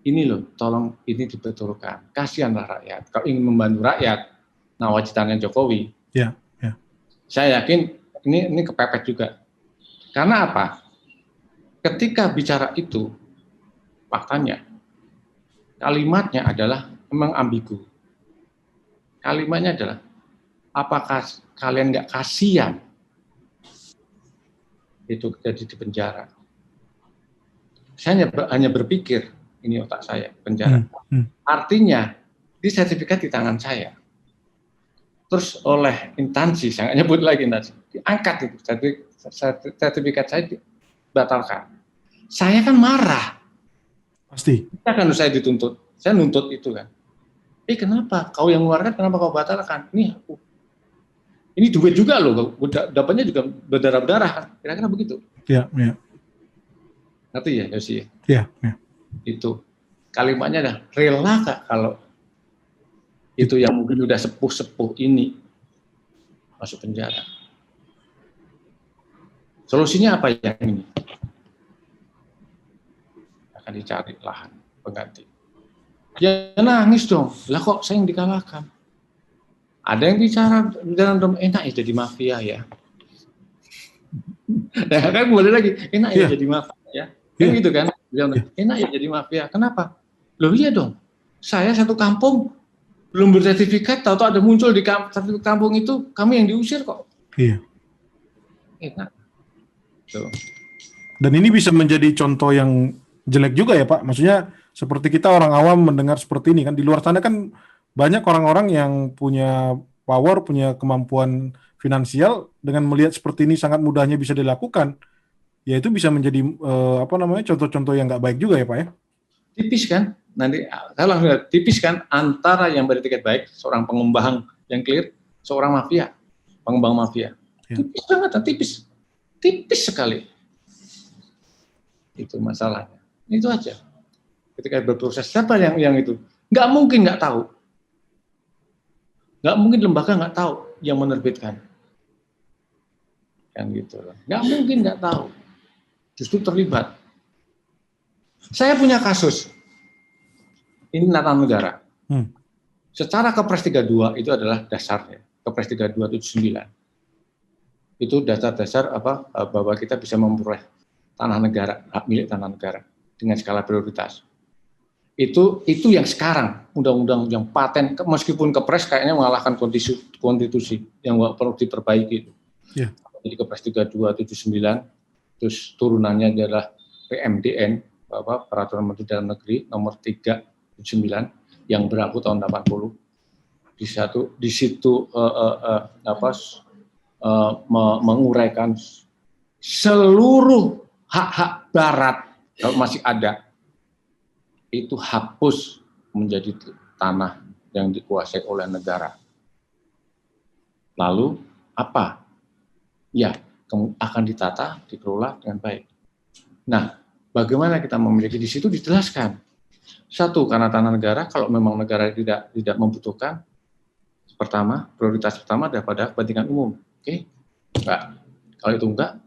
Ini loh, tolong ini dibetulkan. Kasihanlah rakyat. Kalau ingin membantu rakyat, nawajitannya Jokowi. Ya. Saya yakin ini kepepet juga. Karena apa? Ketika bicara itu, faktanya kalimatnya adalah memang ambigu. Kalimatnya adalah, apakah kalian nggak kasihan itu jadi di penjara? Saya hanya berpikir, ini otak saya, penjara. Artinya, di sertifikat di tangan saya. Terus oleh instansi, saya nggak nyebut lagi instansi, diangkat itu, sertifikat saya dibatalkan. Saya kan marah. Pasti. Kan saya dituntut, saya nuntut itu kan. Kenapa? Kau yang mengeluarkan, kenapa kau batalkan? Ini aku. Ini duit juga loh, dapatnya juga berdarah-darah kan. Kira-kira begitu. Iya, iya. Ngerti ya, Yosi? Iya, iya. Itu kalimatnya dah, rela gak kalau itu yang mungkin udah sepuh-sepuh ini masuk penjara? Solusinya apa yang ini? Akan dicari lahan pengganti. Ya nangis dong, lah kok saya yang dikalahkan? Ada yang bicara dalam enak ya jadi mafia ya. Nah, kan boleh lagi, enak ya jadi mafia ya. Kan gitu kan? Enak ya jadi mafia. Kenapa? Loh iya dong. Saya satu kampung belum bersertifikat, tahu-tahu ada muncul di kampung itu, kami yang diusir kok. Iya. Enak. Tuh. Dan ini bisa menjadi contoh yang jelek juga ya Pak. Maksudnya seperti kita orang awam mendengar seperti ini kan, di luar sana kan banyak orang-orang yang punya power, punya kemampuan finansial, dengan melihat seperti ini sangat mudahnya bisa dilakukan. Ya itu bisa menjadi contoh-contoh yang nggak baik juga ya Pak ya. Tipis kan? Nanti saya langsung lihat, tipis kan antara yang beretiket baik, seorang pengembang yang clear, seorang mafia, pengembang mafia. Ya. Tipis banget, tipis sekali. Itu masalahnya. Itu aja. Ketika berproses, siapa yang itu? Nggak mungkin nggak tahu. Nggak mungkin lembaga nggak tahu yang menerbitkan. Kan gitu. Nggak mungkin nggak tahu. Justru terlibat. Saya punya kasus. Ini Nata Negara. Secara Kepres 32 itu adalah dasarnya. Kepres 3279. Itu dasar-dasar bahwa kita bisa memperoleh tanah negara, hak milik tanah negara dengan skala prioritas. Itu yang sekarang undang-undang yang paten, meskipun Kepres kayaknya mengalahkan konstitusi yang perlu diperbaiki itu. Yeah. Jadi Kepres 3279, terus turunannya adalah PMDN, Peraturan Menteri Dalam Negeri nomor 379 yang berlaku tahun 80. Di situ menguraikan seluruh hak-hak Barat kalau masih ada itu hapus menjadi tanah yang dikuasai oleh negara. Lalu apa? Ya, akan ditata, dikelola dengan baik. Nah, bagaimana kita memiliki di situ dijelaskan. Satu, karena tanah negara, kalau memang negara tidak membutuhkan, prioritas pertama adalah kepentingan umum. Oke? Enggak. Kalau itu enggak,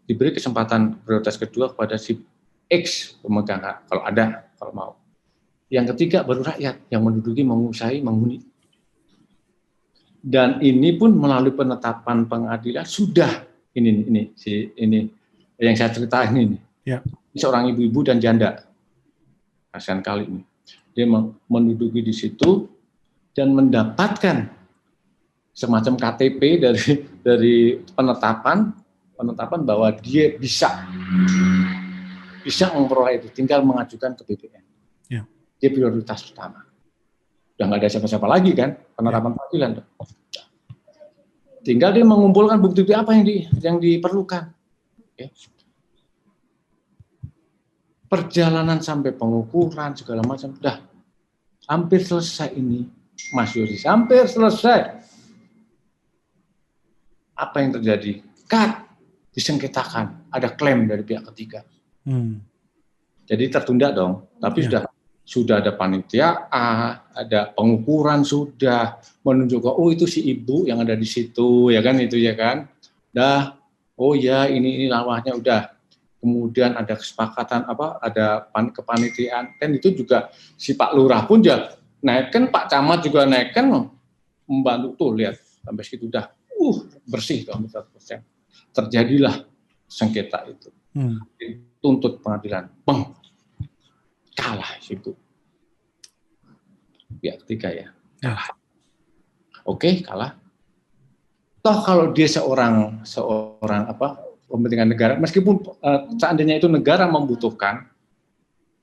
diberi kesempatan prioritas kedua kepada si X pemegang hak, kalau mau. Yang ketiga baru rakyat yang menduduki, menguasai, menghuni. Dan ini pun melalui penetapan pengadilan sudah ini yang saya ceritain ini. Ya. Seorang ibu-ibu dan janda. Kasihan kali ini. Dia menduduki di situ dan mendapatkan semacam KTP dari penetapan bahwa dia bisa memperoleh itu, tinggal mengajukan ke BPN. Ya. Dia prioritas pertama. Udah nggak ada siapa-siapa lagi kan, penetapan pengadilan. Tinggal dia mengumpulkan bukti-bukti apa yang diperlukan. Okay. Perjalanan sampai pengukuran segala macam, udah hampir selesai ini, Mas Yosi, hampir selesai. Apa yang terjadi? Disengketakan, ada klaim dari pihak ketiga. Jadi tertunda dong, tapi sudah ada panitia, ada pengukuran, sudah menunjukkan itu si ibu yang ada di situ, ya kan, itu ya kan. Ini lawahnya udah. Kemudian ada kesepakatan ada kepanitiaan, dan itu juga si Pak Lurah pun naikkan, Pak Camat juga naikkan, membantu tuh, lihat sampai segitu udah bersih tuh 100%. Terjadilah sengketa itu. Tuntut pengadilan, kalah situ. pihak ketiga ya. Ya. Oke, kalah. Toh kalau dia seorang kepentingan negara, meskipun seandainya itu negara membutuhkan,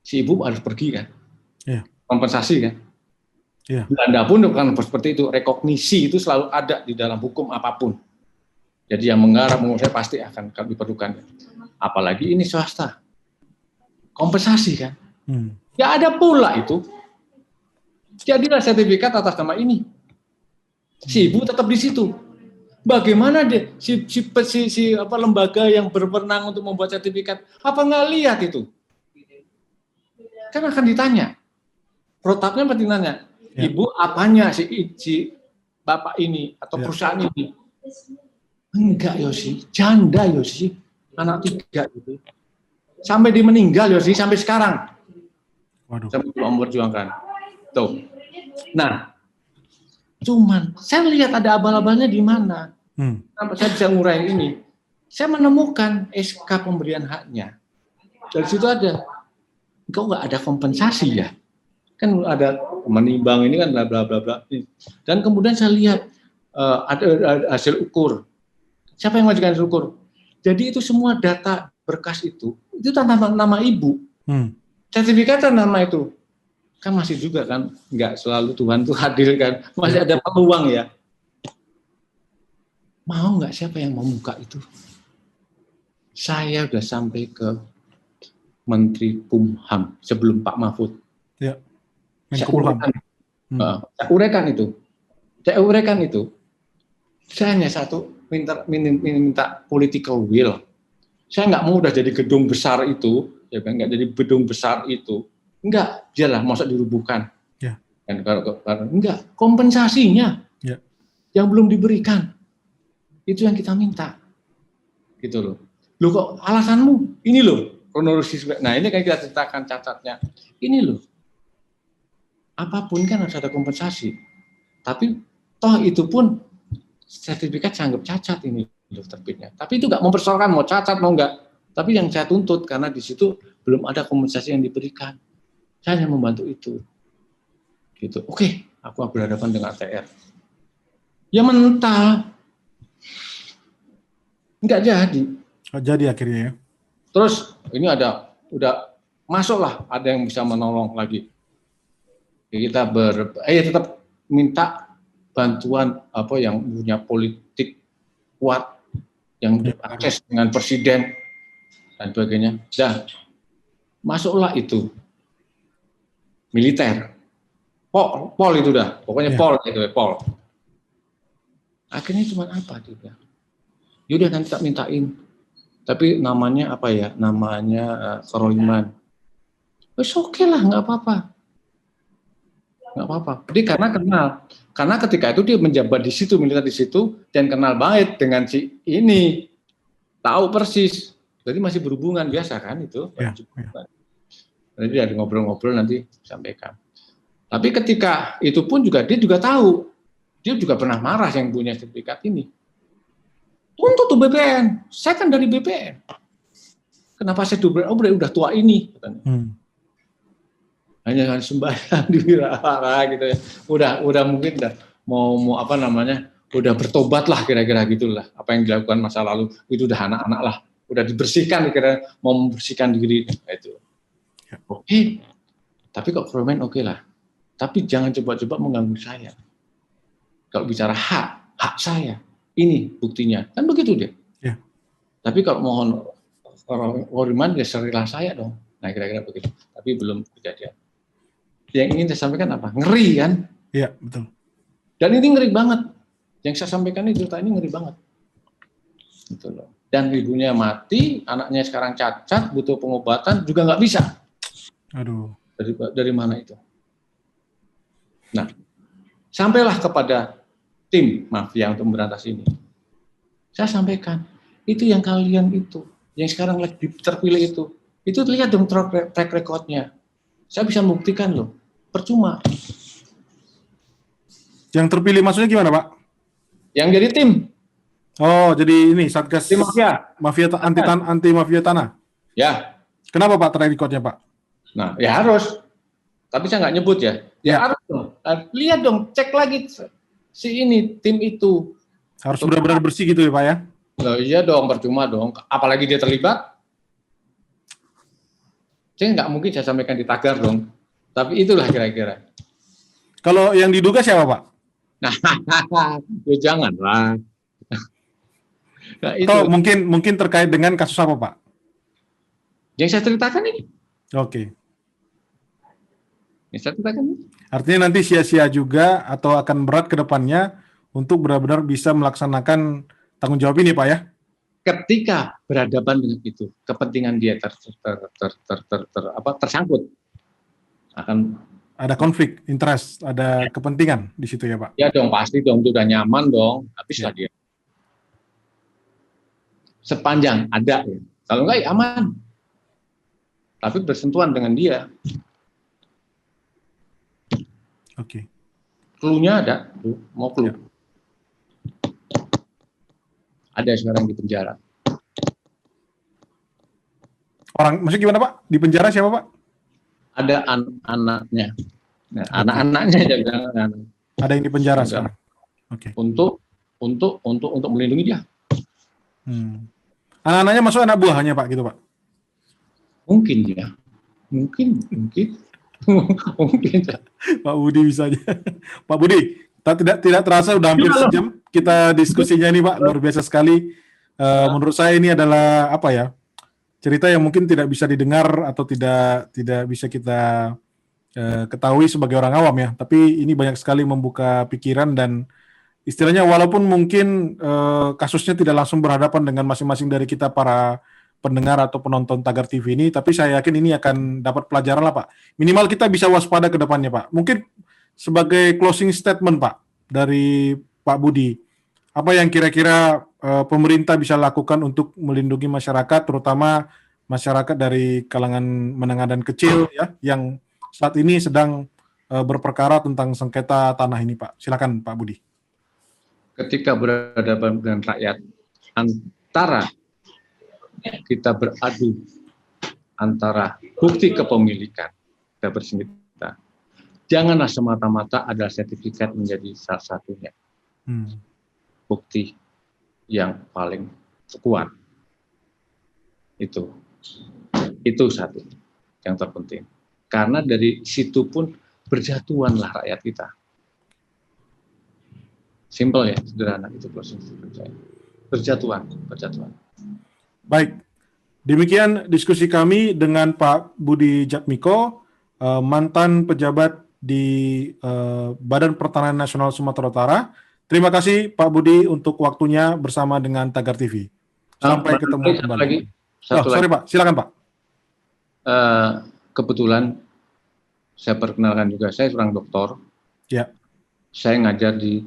si ibu harus pergi kan, Ya. kompensasi kan. Ya. Belanda pun bukan seperti itu, rekognisi itu selalu ada di dalam hukum apapun. Jadi yang menggarap menurut saya pasti akan diperlukan. Apalagi ini swasta, kompensasi kan. Ya ada pula itu. Jadilah sertifikat atas nama ini. Si ibu tetap di situ. Bagaimana dia lembaga yang berwenang untuk membuat sertifikat apa nggak lihat itu? Kan akan ditanya. Protapnya pasti nanya, ibu apanya si bapak ini atau perusahaan ini? Enggak Yosi, janda Yosi, anak 3 gitu. Sampai dia meninggal Yosi, sampai sekarang. Waduh. Sampai memperjuangkan. Tuh. Nah, cuman saya lihat ada abal-abalnya di mana. Sampai saya bisa nguraiin ini. Saya menemukan SK pemberian haknya. Dari situ ada. Kok nggak ada kompensasi ya? Kan ada menimbang ini kan bla bla bla bla. Dan kemudian saya lihat ada hasil ukur. Siapa yang mengajukan hasil ukur? Jadi itu semua data berkas itu tanpa nama ibu. Sertifikat nama itu. Kan masih juga kan, nggak selalu Tuhan tuh hadir kan, masih ada peluang ya. Mau nggak siapa yang mau buka itu? Saya udah sampai ke Menteri Kumham sebelum Pak Mahfud. Ya. Saya uraikan itu. Saya hanya satu minta political will. Saya nggak mau udah jadi gedung besar itu, ya kan, nggak jadi gedung besar itu. Enggak, jelas masa dirubuhkan. Ya. Dan kalau enggak, kompensasinya yang belum diberikan. Itu yang kita minta. Gitu loh. Loh kok alasanmu? Ini loh, kronologis. Nah, ini kan kita ceritakan cacatnya. Ini loh. Apapun kan harus ada kompensasi. Tapi toh itu pun sertifikat saya anggap cacat ini loh terbitnya. Tapi itu enggak mempersoalkan mau cacat mau enggak. Tapi yang saya tuntut karena di situ belum ada kompensasi yang diberikan. Saya hanya membantu itu. Gitu. Oke, aku berhadapan dengan ATR. Ya mental. Enggak jadi. Oh, jadi akhirnya ya. Terus ini udah masuklah ada yang bisa menolong lagi. Kita tetap minta bantuan yang punya politik kuat yang akses dengan presiden dan sebagainya. Dan masuklah itu militer. Pol itu dah. Pokoknya Pol itu Pol. Akhirnya cuma apa dia? Yaudah nanti tak mintain. Tapi namanya apa ya? Namanya kerohiman. Oke lah, nggak apa-apa. Nggak apa-apa. Jadi karena kenal. Karena ketika itu dia menjabat di situ, militer di situ, dan kenal baik dengan si ini. Tahu persis. Jadi masih berhubungan biasa kan itu. Jadi ada ngobrol-ngobrol nanti sampaikan. Tapi ketika itu pun juga dia juga tahu. Dia juga pernah marah yang punya sertifikat ini. Tuntut tuh BPN. Saya kan dari BPN. Kenapa saya udah tua ini? Hanya sembahyang di wihara gitu ya. Udah mungkin mau udah bertobat lah kira-kira gitulah. Apa yang dilakukan masa lalu itu udah anak-anak lah. Udah dibersihkan kira-kira mau membersihkan diri itu. Oke. Tapi kok kerohiman oke lah. Tapi jangan coba-coba mengganggu saya. Kalau bicara hak saya. Ini buktinya, kan begitu dia. Ya. Tapi kalau mohon kerohiman ya serilah saya dong. Nah kira-kira begitu. Tapi belum kejadian. Yang ingin saya sampaikan apa? Ngeri kan? Iya betul. Dan ini ngeri banget. Yang saya sampaikan ini cerita ini ngeri banget. Gitu loh. Dan ibunya mati, anaknya sekarang cacat, butuh pengobatan juga nggak bisa. Aduh. Dari mana itu? Nah, sampailah kepada tim mafia untuk memberantas ini. Saya sampaikan, itu yang kalian itu, yang sekarang lagi terpilih itu lihat dong track record-nya. Saya bisa membuktikan loh, percuma. Yang terpilih maksudnya gimana Pak? Yang jadi tim. Oh, jadi ini Satgas tim mafia anti mafia tanah. Ya. Kenapa Pak track record-nya Pak? Nah, ya harus. tapi saya nggak nyebut ya. Ya. Harus dong. Lihat dong, cek lagi si ini tim itu. Harus benar-benar bersih gitu ya Pak ya? Loh, iya dong, percuma dong. Apalagi dia terlibat. Saya nggak mungkin saya sampaikan di tagar dong. Tapi itulah kira-kira. Kalau yang diduga siapa Pak? Nah, ya janganlah. Nah, itu. Atau mungkin terkait dengan kasus apa Pak? Yang saya ceritakan ini. Oke. Yang saya ceritakan ini. Artinya nanti sia-sia juga atau akan berat ke depannya untuk benar-benar bisa melaksanakan tanggung jawab ini Pak ya? Ketika berhadapan dengan itu, kepentingan dia tersangkut, akan ada konflik interest, ada kepentingan di situ ya Pak? Ya dong, pasti dong, itu udah nyaman dong, habislah dia. Sepanjang ada, ya. Kalau enggak ya aman. Tapi bersentuhan dengan dia. Oke. Clue-nya ada, mau clue. Ya. Ada sekarang di penjara. Maksudnya gimana Pak? Di penjara siapa Pak? Ada anaknya. Nah, anak-anaknya jangan. Ada yang di penjara sekarang. Oke. Untuk melindungi dia. Anak-anaknya masuk anak buahnya Pak gitu Pak? Mungkin ya. Mungkin. Mungkin. Pak Budi bisa aja. Pak Budi, tidak terasa udah hampir sejam kita diskusinya ini Pak, luar biasa sekali. Menurut saya ini adalah apa ya, cerita yang mungkin tidak bisa didengar atau tidak bisa kita ketahui sebagai orang awam ya, tapi ini banyak sekali membuka pikiran dan istilahnya walaupun mungkin kasusnya tidak langsung berhadapan dengan masing-masing dari kita para pendengar atau penonton Tagar TV ini, tapi saya yakin ini akan dapat pelajaran lah Pak. Minimal kita bisa waspada ke depannya Pak. Mungkin sebagai closing statement Pak dari Pak Budi, apa yang kira-kira pemerintah bisa lakukan untuk melindungi masyarakat, terutama masyarakat dari kalangan menengah dan kecil ya, yang saat ini sedang berperkara tentang sengketa tanah ini Pak. Silakan Pak Budi. Ketika berhadapan dengan rakyat, antara kita beradu antara bukti kepemilikan kita bersengketa, janganlah semata-mata adalah sertifikat menjadi salah satunya bukti yang paling kuat. Itu satu yang terpenting. Karena dari situ pun berjatuhanlah rakyat kita. Simple ya, sederhana itu closing statement saya. Berjatuhan. Baik, demikian diskusi kami dengan Pak Budi Jatmiko, mantan pejabat di Badan Pertanahan Nasional Sumatera Utara. Terima kasih Pak Budi untuk waktunya bersama dengan Tagar TV. Sampai ketemu kembali. Sorry Pak, silakan Pak. Kebetulan saya perkenalkan juga, saya seorang dokter. Ya. Saya ngajar di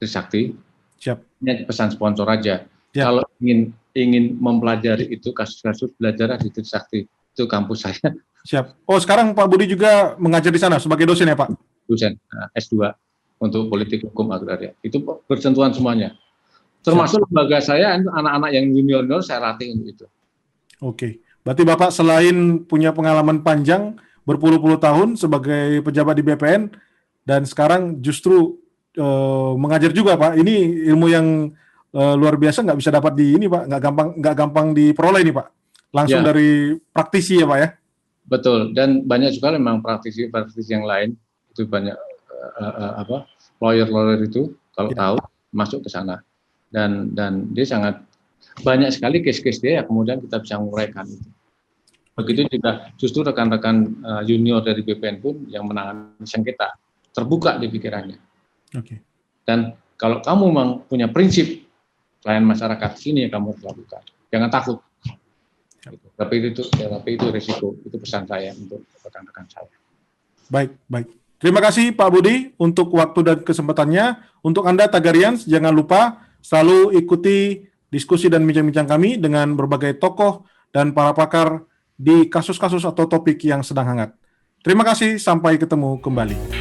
Trisakti. Siap. Ini pesan sponsor aja. Ya. Kalau ingin mempelajari itu kasus-kasus belajar di Trisakti, itu kampus saya. Siap. Oh, sekarang Pak Budi juga mengajar di sana sebagai dosen ya Pak? Dosen, S2 untuk politik hukum agraria. Itu bersentuhan semuanya. Termasuk lembaga saya, anak-anak yang junior saya latih untuk itu. Oke. Berarti Bapak selain punya pengalaman panjang berpuluh-puluh tahun sebagai pejabat di BPN dan sekarang justru mengajar juga Pak. Ini ilmu yang luar biasa, nggak bisa dapat di ini Pak, nggak gampang diperoleh ini Pak. Langsung dari praktisi ya Pak ya. Betul, dan banyak juga memang praktisi yang lain itu banyak lawyer itu kalau tahu masuk ke sana dan dia sangat banyak sekali case-case dia yang kemudian kita bisa menguraikan itu. Begitu juga justru rekan-rekan junior dari BPN pun yang menangani sengketa terbuka di pikirannya. Oke. Dan kalau kamu memang punya prinsip pelayanan masyarakat, ini yang kamu harus lakukan. Jangan takut. Tapi itu risiko, itu pesan saya untuk rekan-rekan saya. Baik. Terima kasih Pak Budi untuk waktu dan kesempatannya. Untuk Anda Tagarians, jangan lupa selalu ikuti diskusi dan bincang-bincang kami dengan berbagai tokoh dan para pakar di kasus-kasus atau topik yang sedang hangat. Terima kasih, sampai ketemu kembali.